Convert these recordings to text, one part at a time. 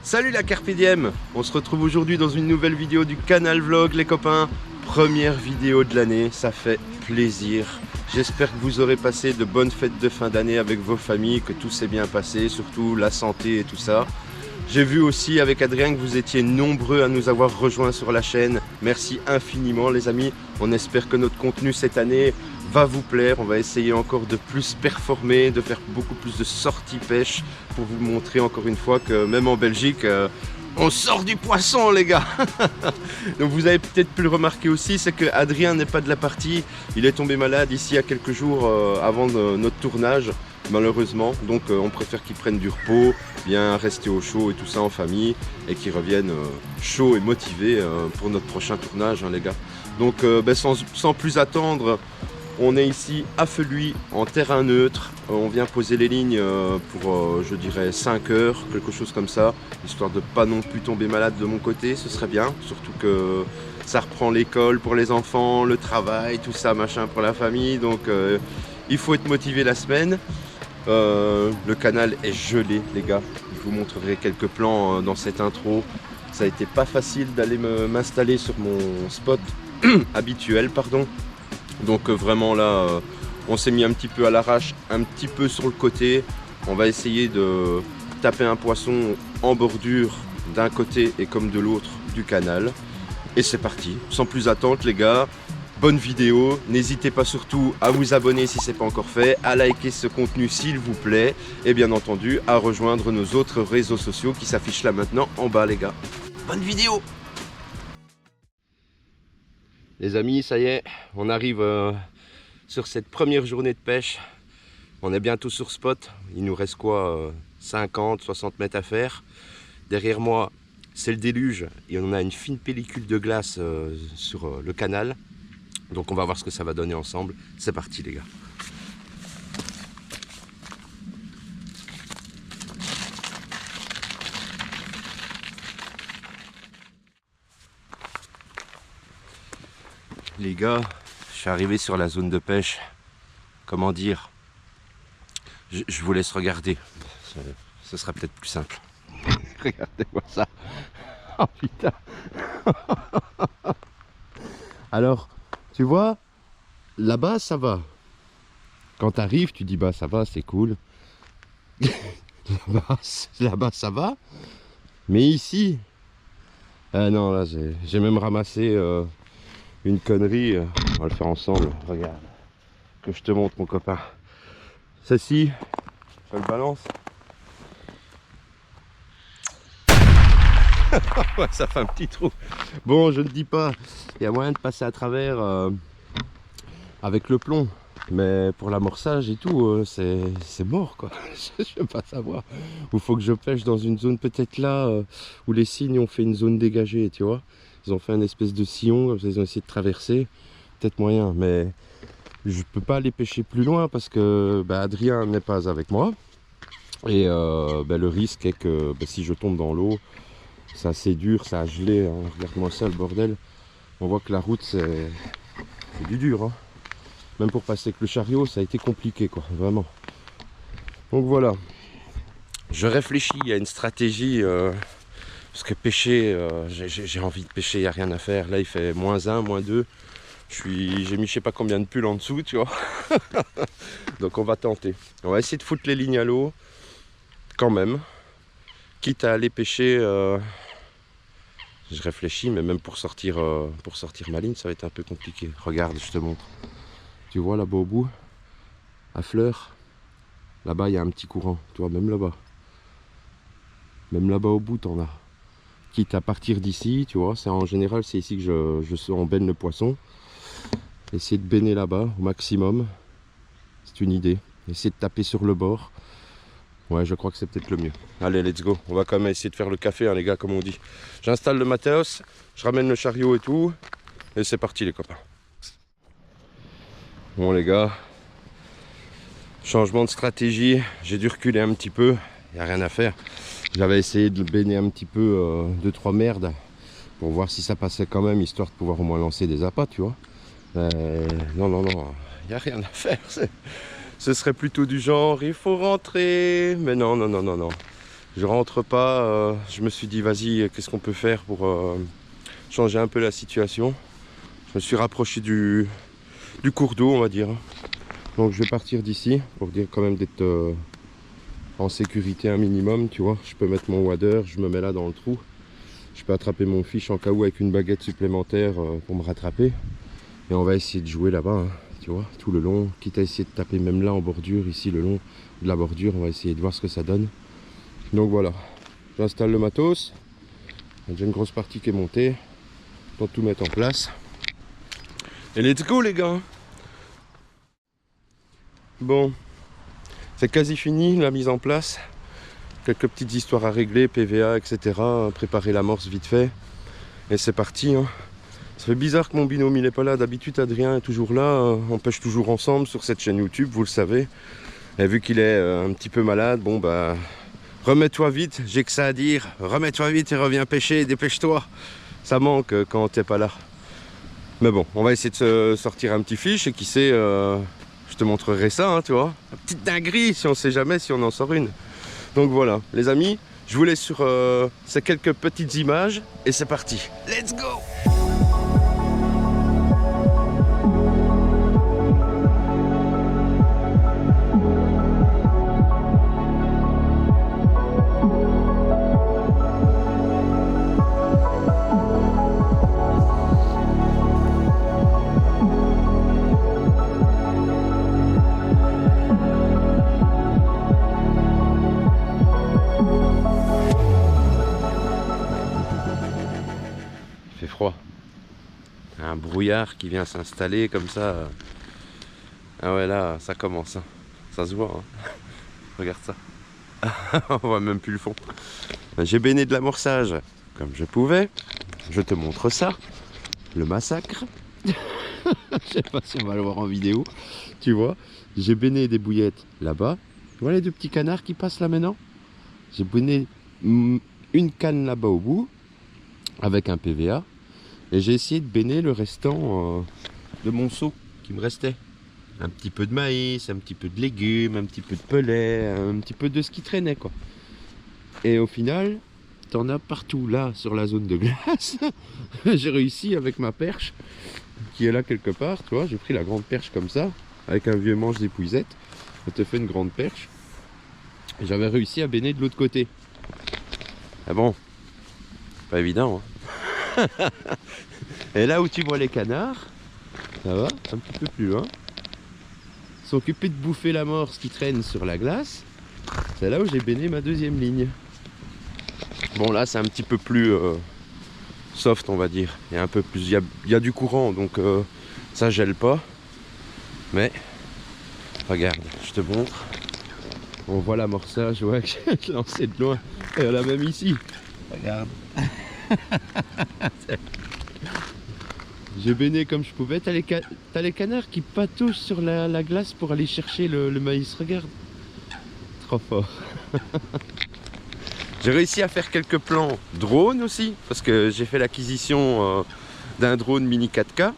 Salut la Carpe Diem. On se retrouve aujourd'hui dans une nouvelle vidéo du canal Vlog les copains. Première vidéo de l'année, ça fait plaisir. J'espère que vous aurez passé de bonnes fêtes de fin d'année avec vos familles, que tout s'est bien passé, surtout la santé et tout ça. J'ai vu aussi avec Adrien que vous étiez nombreux à nous avoir rejoints sur la chaîne. Merci infiniment les amis. On espère que notre contenu cette année va vous plaire. On va essayer encore de plus performer, de faire beaucoup plus de sorties pêche pour vous montrer encore une fois que même en Belgique, on sort du poisson les gars. Donc vous avez peut-être pu le remarquer aussi, c'est que Adrien n'est pas de la partie. Il est tombé malade ici il y a quelques jours avant notre tournage. Malheureusement, donc on préfère qu'ils prennent du repos, bien rester au chaud et tout ça en famille et qu'ils reviennent chauds et motivés pour notre prochain tournage les gars. Donc sans plus attendre, on est ici à Feluy en terrain neutre. On vient poser les lignes pour je dirais 5 heures, quelque chose comme ça, histoire de pas non plus tomber malade de mon côté, ce serait bien, surtout que ça reprend l'école pour les enfants, le travail, tout ça machin pour la famille, donc il faut être motivé la semaine. Le canal est gelé les gars, je vous montrerai quelques plans dans cette intro. Ça a été pas facile d'aller m'installer sur mon spot habituel pardon. Donc vraiment là on s'est mis un petit peu à l'arrache, un petit peu sur le côté. On va essayer de taper un poisson en bordure d'un côté et comme de l'autre du canal. Et c'est parti, sans plus attendre les gars. Bonne vidéo, n'hésitez pas surtout à vous abonner si ce n'est pas encore fait, à liker ce contenu s'il vous plaît et bien entendu à rejoindre nos autres réseaux sociaux qui s'affichent là maintenant en bas les gars. Bonne vidéo. Les amis, ça y est, on arrive sur cette première journée de pêche. On est bientôt sur spot, il nous reste quoi 50, 60 mètres à faire. Derrière moi c'est le déluge et on a une fine pellicule de glace sur le canal. Donc on va voir ce que ça va donner ensemble. C'est parti les gars. Les gars, je suis arrivé sur la zone de pêche. Comment dire? Je vous laisse regarder. Ce sera peut-être plus simple. Regardez-moi ça. Oh putain. Alors, tu vois, là-bas ça va. Quand tu arrives, tu dis bah ça va, c'est cool. Là-bas ça va. Mais ici, ah non, là j'ai même ramassé une connerie. On va le faire ensemble. Regarde, que je te montre mon copain. Ceci, je le balance. Ouais, ça fait un petit trou. Bon, je ne dis pas, il y a moyen de passer à travers avec le plomb. Mais pour l'amorçage et tout, c'est mort quoi. Je ne veux pas savoir. Il faut que je pêche dans une zone peut-être là où les cygnes ont fait une zone dégagée, tu vois. Ils ont fait une espèce de sillon, comme ça, ils ont essayé de traverser. Peut-être moyen, mais je peux pas aller pêcher plus loin parce que Adrien n'est pas avec moi. Et le risque est que si je tombe dans l'eau, c'est assez dur, ça a gelé, hein. Regarde-moi ça le bordel. On voit que la route c'est du dur, hein. Même pour passer avec le chariot ça a été compliqué quoi, vraiment. Donc voilà, je réfléchis à une stratégie parce que pêcher, j'ai envie de pêcher, il n'y a rien à faire. Là il fait -1, -2, j'ai mis je sais pas combien de pulls en dessous, tu vois. Donc on va tenter, on va essayer de foutre les lignes à l'eau quand même, quitte à aller pêcher. Je réfléchis, mais même pour sortir ma ligne, ça va être un peu compliqué. Regarde, je te montre. Tu vois là-bas au bout, à fleur, là-bas il y a un petit courant. Tu vois, même là-bas. Même là-bas au bout, t'en as. Quitte à partir d'ici, tu vois, en général, c'est ici que on baigne le poisson. Essayer de baigner là-bas au maximum. C'est une idée. Essayer de taper sur le bord. Ouais, je crois que c'est peut-être le mieux. Allez, let's go. On va quand même essayer de faire le café, hein, les gars, comme on dit. J'installe le matos, je ramène le chariot et tout. Et c'est parti, les copains. Bon, les gars. Changement de stratégie. J'ai dû reculer un petit peu. Il n'y a rien à faire. J'avais essayé de baigner un petit peu 2-3 merdes pour voir si ça passait quand même, histoire de pouvoir au moins lancer des appâts, tu vois. Non, non, non. Il n'y a rien à faire. Ce serait plutôt du genre, il faut rentrer. Mais non, non, non, non, non. Je rentre pas, je me suis dit vas-y, qu'est-ce qu'on peut faire pour changer un peu la situation. Je me suis rapproché du cours d'eau, on va dire. Donc je vais partir d'ici pour dire quand même d'être en sécurité un minimum, tu vois. Je peux mettre mon wader, je me mets là dans le trou. Je peux attraper mon fiche en cas où avec une baguette supplémentaire pour me rattraper. Et on va essayer de jouer là-bas, hein, tu vois, tout le long. Quitte à essayer de taper même là en bordure, ici le long de la bordure, on va essayer de voir ce que ça donne. Donc voilà, j'installe le matos. Il y a déjà une grosse partie qui est montée. Pour tout mettre en place. Et let's go les gars. Bon, c'est quasi fini la mise en place. Quelques petites histoires à régler, PVA, etc. Préparer l'amorce vite fait. Et c'est parti. Hein. Ça fait bizarre que mon binôme il n'est pas là. D'habitude Adrien est toujours là. On pêche toujours ensemble sur cette chaîne YouTube, vous le savez. Et vu qu'il est un petit peu malade, bon bah... Remets-toi vite, j'ai que ça à dire. Remets-toi vite et reviens pêcher, dépêche-toi. Ça manque quand t'es pas là. Mais bon, on va essayer de se sortir un petit fiche et qui sait, je te montrerai ça, hein, tu vois. Une petite dinguerie si on sait jamais si on en sort une. Donc voilà, les amis, je vous laisse sur ces quelques petites images et c'est parti. Let's go! Froid. Un brouillard qui vient s'installer comme ça. Ah ouais, là, ça commence. Hein. Ça se voit. Hein. Regarde ça. On voit même plus le fond. J'ai bainé de l'amorçage comme je pouvais. Je te montre ça. Le massacre. Je sais pas si on va le voir en vidéo. Tu vois, j'ai bainé des bouillettes là-bas. Tu vois les deux petits canards qui passent là maintenant? J'ai bainé une canne là-bas au bout avec un PVA. Et j'ai essayé de baigner le restant de mon seau qui me restait. Un petit peu de maïs, un petit peu de légumes, un petit peu de pellet, un petit peu de ce qui traînait quoi. Et au final, t'en as partout là sur la zone de glace. J'ai réussi avec ma perche qui est là quelque part, tu vois. J'ai pris la grande perche comme ça, avec un vieux manche d'épuisette. Ça te fait une grande perche. Et j'avais réussi à baigner de l'autre côté. Ah bon, pas évident hein. Et là où tu vois les canards, ça va, un petit peu plus loin, ils sont occupés de bouffer l'amorce qui traîne sur la glace. C'est là où j'ai bainé ma deuxième ligne. Bon là c'est un petit peu plus soft on va dire. Il y a un peu plus, il y a du courant donc ça gèle pas. Mais regarde, je te montre. On voit l'amorçage, ouais, que j'ai lancé de loin. Et on l'a même ici. Regarde. J'ai bainé comme je pouvais. T'as les canards qui patouchent sur la glace pour aller chercher le maïs. Regarde. Trop fort. J'ai réussi à faire quelques plans drone aussi. Parce que j'ai fait l'acquisition d'un drone mini 4K.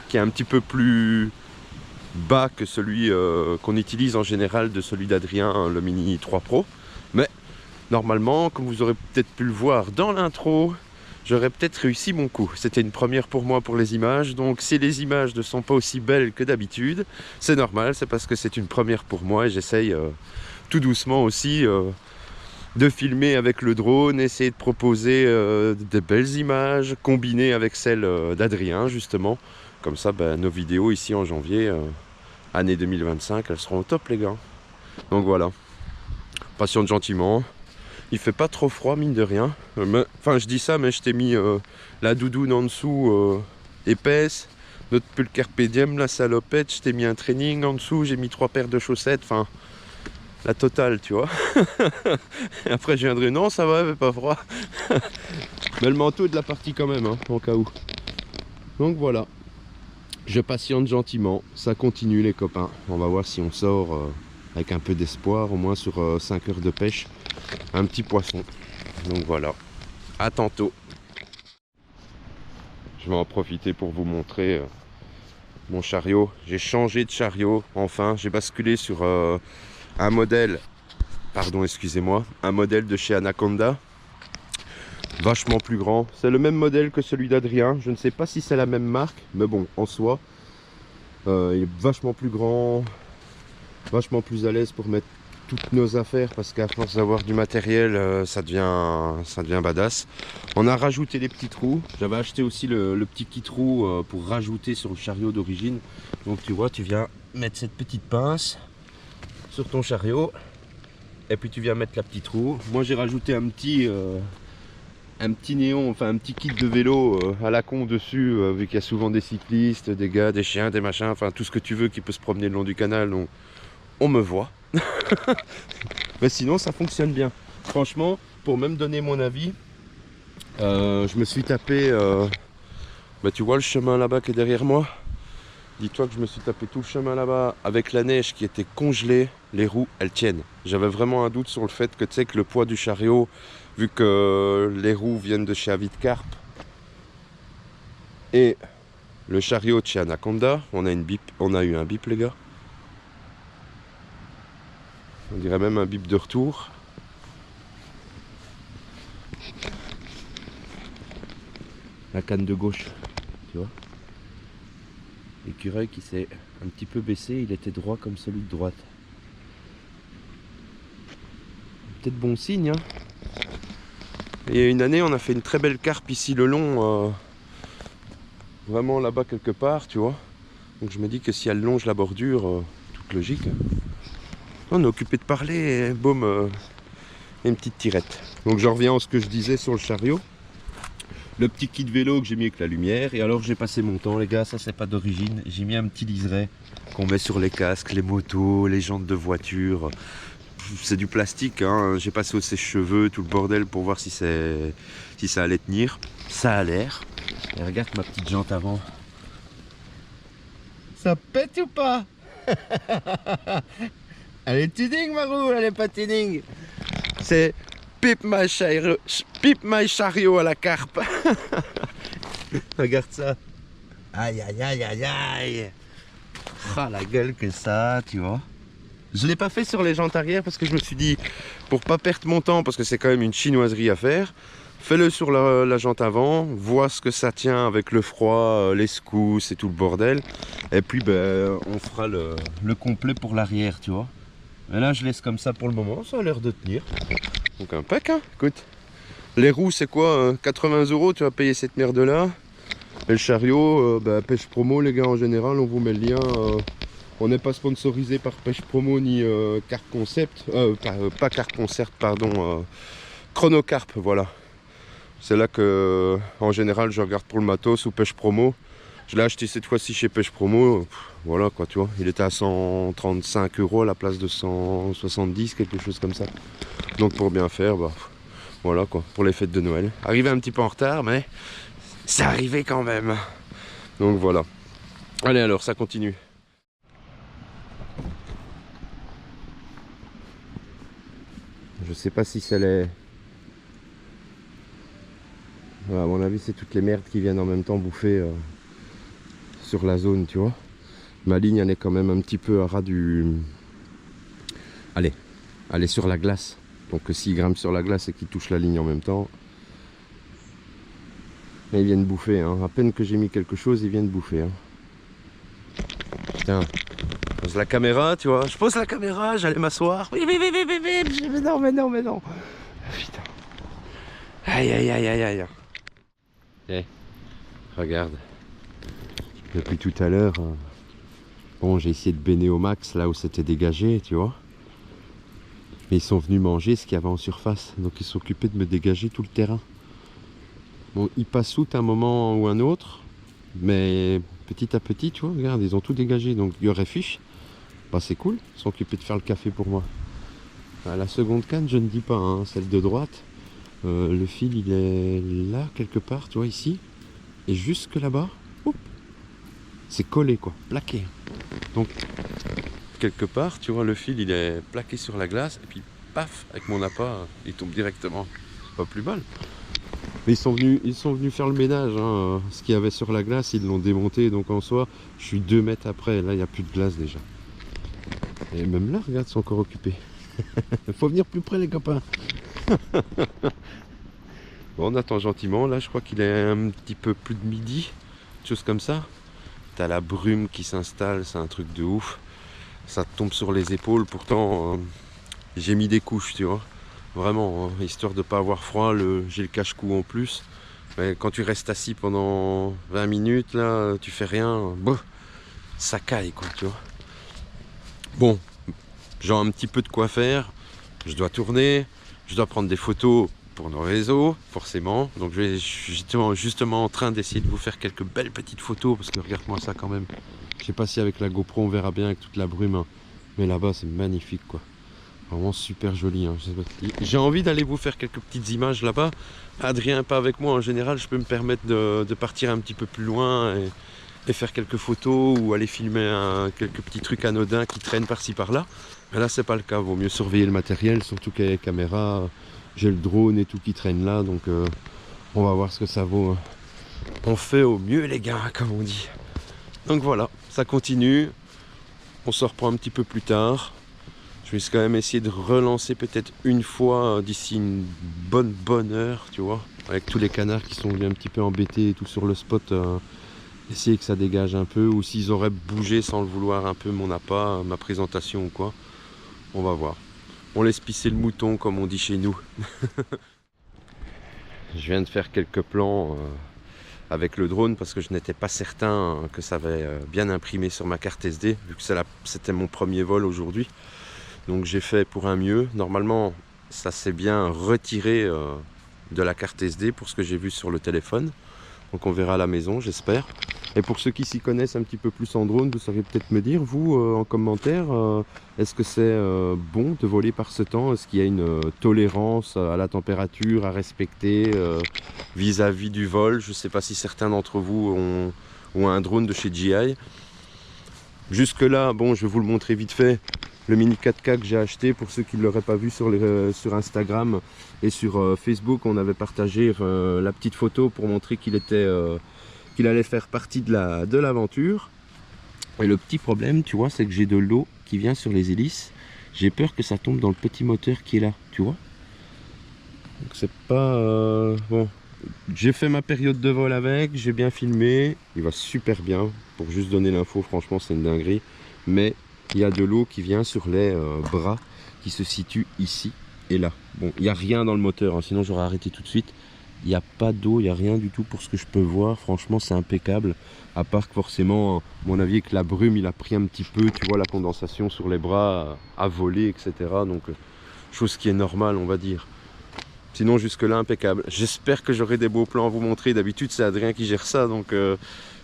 Qui est un petit peu plus bas que celui qu'on utilise en général de celui d'Adrien, le mini 3 Pro. Mais normalement, comme vous aurez peut-être pu le voir dans l'intro, j'aurais peut-être réussi mon coup. C'était une première pour moi pour les images. Donc si les images ne sont pas aussi belles que d'habitude, c'est normal, c'est parce que c'est une première pour moi et j'essaye tout doucement aussi de filmer avec le drone, essayer de proposer des belles images combinées avec celles d'Adrien justement. Comme ça, ben, nos vidéos ici en janvier, année 2025, elles seront au top les gars. Donc voilà, patiente gentiment. Il fait pas trop froid mine de rien. Enfin je dis ça mais je t'ai mis la doudoune en dessous épaisse. Notre pull carpe diem, la salopette, je t'ai mis un training en dessous, j'ai mis 3 paires de chaussettes, enfin la totale tu vois. Et après je viendrai, non ça va, mais pas froid. Mais le manteau est de la partie quand même, hein, en cas où. Donc voilà. Je patiente gentiment, ça continue les copains. On va voir si on sort avec un peu d'espoir, au moins sur 5 heures de pêche, un petit poisson. Donc voilà, à tantôt. Je vais en profiter pour vous montrer mon chariot. J'ai changé de chariot, enfin, j'ai basculé sur un modèle pardon, excusez-moi, un modèle de chez Anaconda. Vachement plus grand. C'est le même modèle que celui d'Adrien. Je ne sais pas si c'est la même marque, mais bon, en soi, il est vachement plus grand, vachement plus à l'aise pour mettre toutes nos affaires, parce qu'à force d'avoir du matériel, ça devient badass. On a rajouté les petits trous. J'avais acheté aussi le petit kit roue pour rajouter sur le chariot d'origine. Donc tu vois, tu viens mettre cette petite pince sur ton chariot et puis tu viens mettre la petite roue. Moi j'ai rajouté un petit néon, enfin un petit kit de vélo à la con dessus, vu qu'il y a souvent des cyclistes, des gars, des chiens, des machins, enfin tout ce que tu veux qui peut se promener le long du canal, donc on me voit. Mais sinon ça fonctionne bien. Franchement, pour même donner mon avis, je me suis tapé, bah, tu vois le chemin là-bas qui est derrière moi. Dis-toi que je me suis tapé tout le chemin là-bas avec la neige qui était congelée, les roues elles tiennent. J'avais vraiment un doute sur le fait que tu sais que le poids du chariot, vu que les roues viennent de chez Avidcarp et le chariot de chez Anaconda, on a eu un bip les gars. On dirait même un bip de retour. La canne de gauche, tu vois. L'écureuil qui s'est un petit peu baissé, il était droit comme celui de droite. Peut-être bon signe, hein. Il y a une année, on a fait une très belle carpe ici le long, vraiment là-bas quelque part, tu vois. Donc je me dis que si elle longe la bordure, toute logique. On est occupé de parler et boum, une petite tirette. Donc j'en reviens à ce que je disais sur le chariot. Le petit kit vélo que j'ai mis avec la lumière. Et alors j'ai passé mon temps, les gars, ça c'est pas d'origine. J'ai mis un petit liseré qu'on met sur les casques, les motos, les jantes de voiture. C'est du plastique, hein. J'ai passé au sèche-cheveux, tout le bordel pour voir si ça allait tenir. Ça a l'air. Et regarde ma petite jante avant. Ça pète ou pas? Elle est tuning ma roue, elle est pas tuning. C'est Pip my chariot à la carpe. Regarde ça. Aïe aïe aïe aïe aïe. Ah la gueule que ça, tu vois. Je l'ai pas fait sur les jantes arrière parce que je me suis dit, pour pas perdre mon temps, parce que c'est quand même une chinoiserie à faire, fais-le sur la jante avant, vois ce que ça tient avec le froid, les secousses et tout le bordel. Et puis ben, on fera le complet pour l'arrière, tu vois. Mais là je laisse comme ça pour le moment, ça a l'air de tenir. Donc un pack, hein. Écoute. Les roues c'est quoi, 80 €, tu vas payer cette merde là. Et le chariot, bah, Pêche Promo les gars, en général on vous met le lien. On n'est pas sponsorisé par Pêche Promo ni Carp Concept, pas Carp Concept pardon, Chronocarp, voilà. C'est là que en général je regarde pour le matos ou Pêche Promo. Je l'ai acheté cette fois-ci chez Pêche Promo, voilà quoi, tu vois. Il était à 135 € à la place de 170, quelque chose comme ça. Donc pour bien faire, bah voilà quoi, pour les fêtes de Noël. Arrivé un petit peu en retard, mais c'est arrivé quand même. Donc voilà. Allez alors, ça continue. Je sais pas si c'est les... Voilà, à mon avis, c'est toutes les merdes qui viennent en même temps bouffer sur la zone, tu vois. Ma ligne, elle est quand même un petit peu à ras du... Allez, elle est sur la glace. Donc s'ils grimpent sur la glace et qu'ils touchent la ligne en même temps, ils viennent bouffer. Hein. À peine que j'ai mis quelque chose, ils viennent bouffer. Hein. Putain, je pose la caméra, tu vois. Je pose la caméra, j'allais m'asseoir. Oui, mais non, mais non, mais non. Putain. Aïe, aïe, aïe, aïe, aïe. Eh, regarde. Depuis tout à l'heure, bon, j'ai essayé de baigner au max là où c'était dégagé, tu vois. Mais ils sont venus manger ce qu'il y avait en surface. Donc ils s'occupaient de me dégager tout le terrain. Bon, ils passent out un moment ou un autre. Mais petit à petit, tu vois, regarde, ils ont tout dégagé. Donc il y aurait fiche. Bah c'est cool, ils sont occupés de faire le café pour moi. À la seconde canne, je ne dis pas, hein, celle de droite. Le fil, il est là, quelque part, tu vois, ici. Et jusque là-bas, c'est collé, quoi, plaqué. Donc, quelque part, tu vois, le fil, il est plaqué sur la glace. Et puis, paf, avec mon appât, il tombe directement. C'est pas plus mal. Mais ils sont venus faire le ménage. Hein. Ce qu'il y avait sur la glace, ils l'ont démonté. Donc, en soi, je suis 2 mètres après. Là, il n'y a plus de glace déjà. Et même là, regarde, ils sont encore occupés. Faut venir plus près les copains. Bon, on attend gentiment. Là, je crois qu'il est un petit peu plus de midi. Chose comme ça. T'as la brume qui s'installe, c'est un truc de ouf. Ça te tombe sur les épaules. Pourtant, j'ai mis des couches, tu vois. Vraiment, hein, histoire de pas avoir froid. J'ai le cache-cou en plus. Mais quand tu restes assis pendant 20 minutes, là, tu fais rien. Boh, ça caille, quoi, tu vois. Bon, j'ai un petit peu de quoi faire. Je dois tourner. Je dois prendre des photos pour nos réseaux, forcément. Donc je suis justement en train d'essayer de vous faire quelques belles petites photos, parce que regarde-moi ça quand même. Je sais pas si avec la GoPro on verra bien avec toute la brume, hein. Mais là-bas c'est magnifique, quoi. Vraiment super joli, hein. J'ai envie d'aller vous faire quelques petites images là-bas. Adrien pas avec moi, en général je peux me permettre de partir un petit peu plus loin et faire quelques photos ou aller filmer quelques petits trucs anodins qui traînent par-ci par-là. Mais là c'est pas le cas, vaut mieux surveiller le matériel, surtout qu'avec les caméras. J'ai le drone et tout qui traîne là, donc on va voir ce que ça vaut. On fait au mieux les gars, comme on dit. Donc voilà, ça continue. On se reprend un petit peu plus tard. Je vais quand même essayer de relancer peut-être une fois d'ici une bonne heure, tu vois. Avec tous les canards qui sont venus un petit peu embêtés et tout sur le spot. Essayer que ça dégage un peu. Ou s'ils auraient bougé sans le vouloir un peu mon appât, ma présentation ou quoi. On va voir. On laisse pisser le mouton, comme on dit chez nous. Je viens de faire quelques plans avec le drone parce que je n'étais pas certain que ça avait bien imprimé sur ma carte SD, vu que c'était mon premier vol aujourd'hui. Donc j'ai fait pour un mieux. Normalement, ça s'est bien retiré de la carte SD pour ce que j'ai vu sur le téléphone. Donc on verra à la maison, j'espère. Et pour ceux qui s'y connaissent un petit peu plus en drone, vous savez peut-être me dire, vous, en commentaire, est-ce que c'est bon de voler par ce temps? Est-ce qu'il y a une tolérance à la température à respecter vis-à-vis du vol? Je ne sais pas si certains d'entre vous ont un drone de chez DJI. Jusque là, bon, je vais vous le montrer vite fait. Le Mini 4K que j'ai acheté, pour ceux qui ne l'auraient pas vu sur Instagram et sur Facebook, on avait partagé la petite photo pour montrer qu'il allait faire partie de l'aventure. Et le petit problème, tu vois, c'est que j'ai de l'eau qui vient sur les hélices. J'ai peur que ça tombe dans le petit moteur qui est là, tu vois. Donc c'est pas... bon, j'ai fait ma période de vol avec, j'ai bien filmé. Il va super bien, pour juste donner l'info, franchement c'est une dinguerie. Mais il y a de l'eau qui vient sur les bras qui se situent ici et là. Bon, il n'y a rien dans le moteur, hein, sinon j'aurais arrêté tout de suite. Il n'y a pas d'eau, il n'y a rien du tout pour ce que je peux voir. Franchement, c'est impeccable. À part que forcément, à mon avis, que la brume, il a pris un petit peu, tu vois, la condensation sur les bras a volé, etc. Donc, chose qui est normale, on va dire. Sinon, jusque-là, impeccable. J'espère que j'aurai des beaux plans à vous montrer. D'habitude, c'est Adrien qui gère ça. Donc,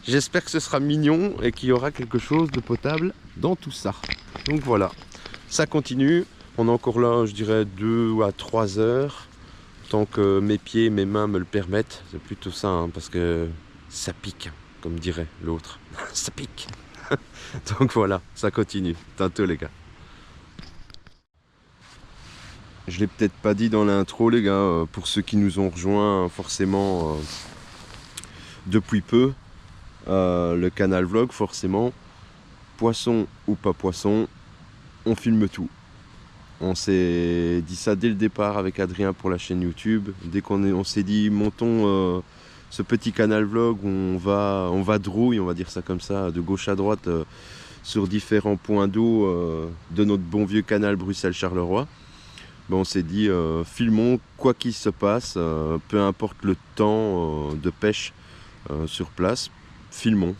j'espère que ce sera mignon et qu'il y aura quelque chose de potable dans tout ça. Donc, voilà. Ça continue. On est encore là, je dirais, 2 à 3 heures. Tant que mes pieds et mes mains me le permettent, c'est plutôt ça, hein, parce que ça pique, comme dirait l'autre. Ça pique. Donc voilà, ça continue. Tantôt les gars. Je l'ai peut-être pas dit dans l'intro les gars, pour ceux qui nous ont rejoints forcément depuis peu, le canal vlog forcément, poisson ou pas poisson, on filme tout. On s'est dit ça dès le départ avec Adrien pour la chaîne YouTube. Dès on s'est dit montons ce petit canal vlog où on va drouille, on va dire ça comme ça, de gauche à droite sur différents points d'eau de notre bon vieux canal Bruxelles-Charleroi. Ben, on s'est dit filmons quoi qu'il se passe, peu importe le temps de pêche sur place, filmons.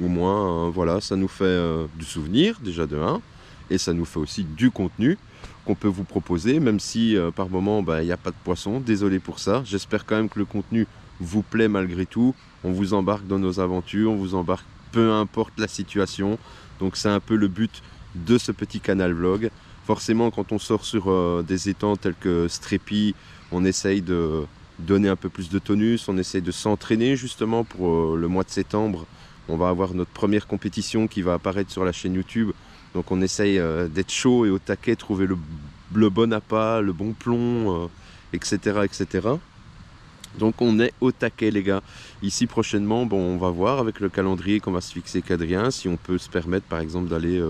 Au moins voilà, ça nous fait du souvenir déjà de 1 et ça nous fait aussi du contenu qu'on peut vous proposer, même si par moment il n'y a pas de poisson, désolé pour ça. J'espère quand même que le contenu vous plaît malgré tout. On vous embarque dans nos aventures, on vous embarque peu importe la situation. Donc c'est un peu le but de ce petit canal vlog. Forcément quand on sort sur des étangs tels que Strépy, on essaye de donner un peu plus de tonus, on essaye de s'entraîner justement pour le mois de septembre. On va avoir notre première compétition qui va apparaître sur la chaîne YouTube. Donc on essaye d'être chaud et au taquet, trouver le bon appât, le bon plomb, etc., etc. Donc on est au taquet les gars. Ici prochainement, bon, on va voir avec le calendrier qu'on va se fixer qu'Adrien, si on peut se permettre par exemple d'aller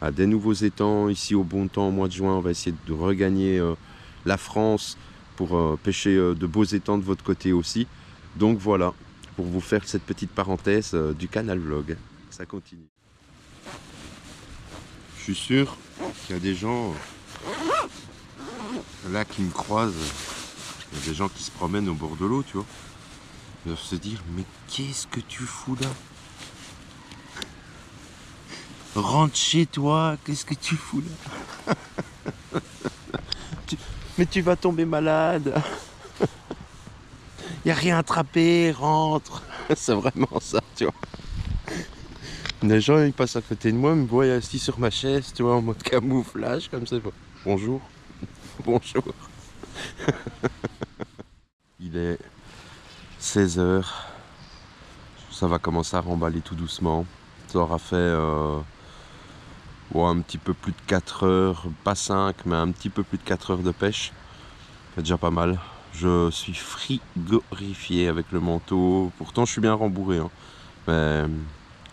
à des nouveaux étangs ici au bon temps au mois de juin. On va essayer de regagner la France pour pêcher de beaux étangs de votre côté aussi. Donc voilà, pour vous faire cette petite parenthèse du Canal Vlog. Ça continue. Je suis sûr qu'il y a des gens là qui me croisent. Il y a des gens qui se promènent au bord de l'eau, tu vois. Ils doivent se dire, mais qu'est-ce que tu fous là? Rentre chez toi, qu'est-ce que tu fous là? Mais tu vas tomber malade. Il n'y a rien à attraper, rentre. C'est vraiment ça, tu vois. Les gens, ils passent à côté de moi, ils me voient assis sur ma chaise, tu vois, en mode camouflage, comme ça. Bonjour. Bonjour. Il est 16 h. Ça va commencer à remballer tout doucement. Ça aura fait un petit peu plus de 4 heures, pas 5, mais un petit peu plus de 4 heures de pêche. C'est déjà pas mal. Je suis frigorifié avec le manteau. Pourtant, je suis bien rembourré, hein. Mais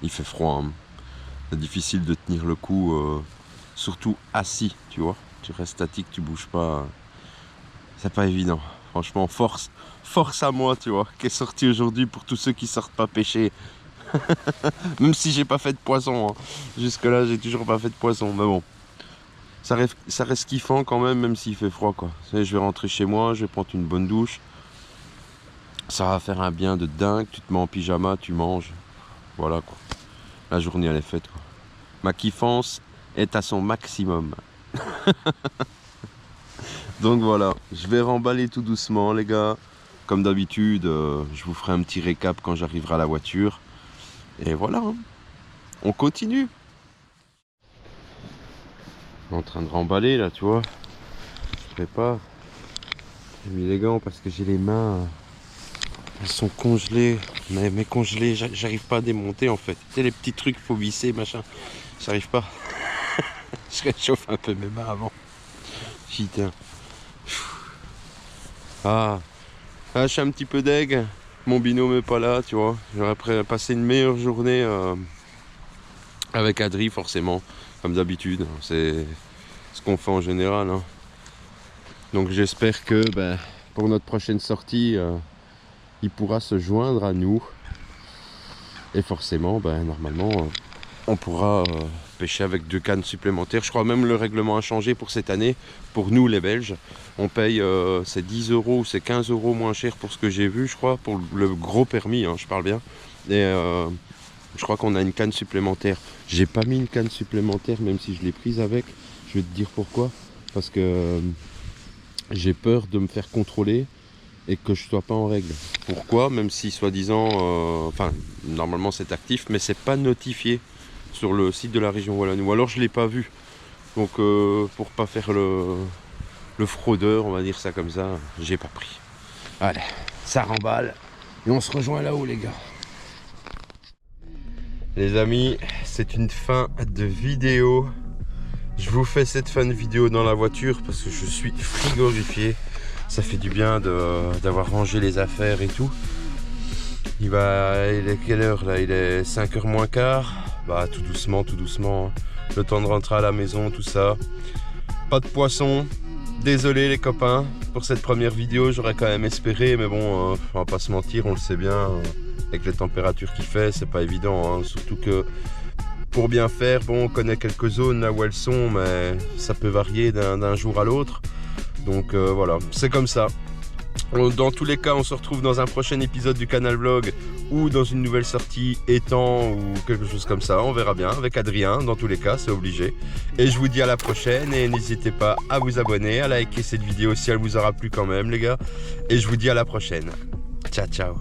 il fait froid, hein. C'est difficile de tenir le coup, surtout assis, tu vois. Tu restes statique, tu bouges pas. C'est pas évident. Franchement, force à moi, tu vois, qui est sorti aujourd'hui pour tous ceux qui sortent pas pêcher. Même si j'ai pas fait de poisson, hein. Jusque là, j'ai toujours pas fait de poisson, mais bon. Ça reste kiffant quand même s'il fait froid, quoi. Je vais rentrer chez moi, je vais prendre une bonne douche. Ça va faire un bien de dingue. Tu te mets en pyjama, tu manges. Voilà, quoi. La journée, elle est faite, quoi. Ma kiffance est à son maximum. Donc voilà, je vais remballer tout doucement, les gars. Comme d'habitude, je vous ferai un petit récap quand j'arriverai à la voiture. Et voilà, hein. On continue. En train de remballer là, tu vois. Je prépare. J'ai mis les gants parce que j'ai les mains. Elles sont congelées. Mais congelées, j'arrive pas à démonter en fait. Tu sais, les petits trucs, faut visser, machin. J'arrive pas. Je réchauffe un peu mes mains avant. Putain. Je suis un petit peu deg. Mon binôme est pas là, tu vois. J'aurais passé une meilleure journée avec Adri, forcément. Comme d'habitude, c'est ce qu'on fait en général, hein. Donc j'espère que pour notre prochaine sortie, il pourra se joindre à nous. Et forcément, normalement, on pourra pêcher avec 2 cannes supplémentaires. Je crois même le règlement a changé pour cette année. Pour nous, les Belges, on paye c'est 10 € ou c'est 15 € moins cher pour ce que j'ai vu, je crois, pour le gros permis, hein, je parle bien. Et je crois qu'on a une canne supplémentaire. J'ai pas mis une canne supplémentaire, même si je l'ai prise avec. Je vais te dire pourquoi. Parce que j'ai peur de me faire contrôler et que je sois pas en règle. Pourquoi? Même si soi-disant, normalement c'est actif, mais c'est pas notifié sur le site de la région Wallonie. Ou alors je l'ai pas vu. Donc pour pas faire le fraudeur, on va dire ça comme ça, j'ai pas pris. Allez, ça remballe et on se rejoint là-haut, les gars. Les amis, c'est une fin de vidéo. Je vous fais cette fin de vidéo dans la voiture parce que je suis frigorifié. Ça fait du bien d'avoir rangé les affaires et tout. Il est quelle heure là? Il est 5 h moins quart. Tout doucement, tout doucement, hein. Le temps de rentrer à la maison, tout ça. Pas de poisson. Désolé les copains pour cette première vidéo. J'aurais quand même espéré, mais bon, on va pas se mentir, on le sait bien. Avec les températures qu'il fait, c'est pas évident, hein. Surtout que pour bien faire, on connaît quelques zones là où elles sont, mais ça peut varier d'un jour à l'autre. Donc voilà, c'est comme ça. Dans tous les cas, on se retrouve dans un prochain épisode du Canal Vlog ou dans une nouvelle sortie étang ou quelque chose comme ça. On verra bien avec Adrien, dans tous les cas, c'est obligé. Et je vous dis à la prochaine et n'hésitez pas à vous abonner, à liker cette vidéo si elle vous aura plu quand même, les gars. Et je vous dis à la prochaine. Ciao, ciao.